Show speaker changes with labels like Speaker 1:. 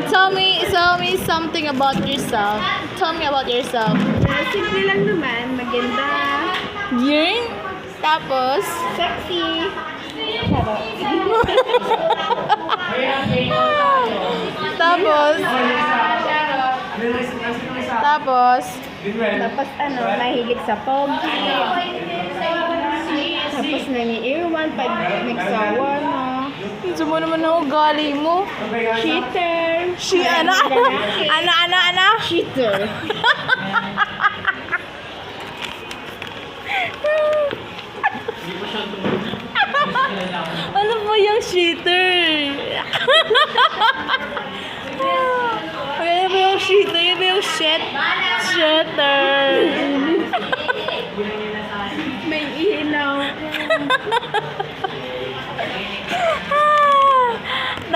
Speaker 1: Tell me something about yourself. Tell me about yourself.
Speaker 2: Simple lang naman, maganda,
Speaker 1: Yun? Tapos?
Speaker 2: sexy.
Speaker 1: Tapos? Tapos?
Speaker 2: Tapos ano, mahigit sa pogi. Tapos nangiiwan pag nagsawa na.
Speaker 1: Gusto mo naman ang ugali mo.
Speaker 2: Cheater.
Speaker 1: Ana?
Speaker 2: Cheater.
Speaker 1: Ano ba yung cheater?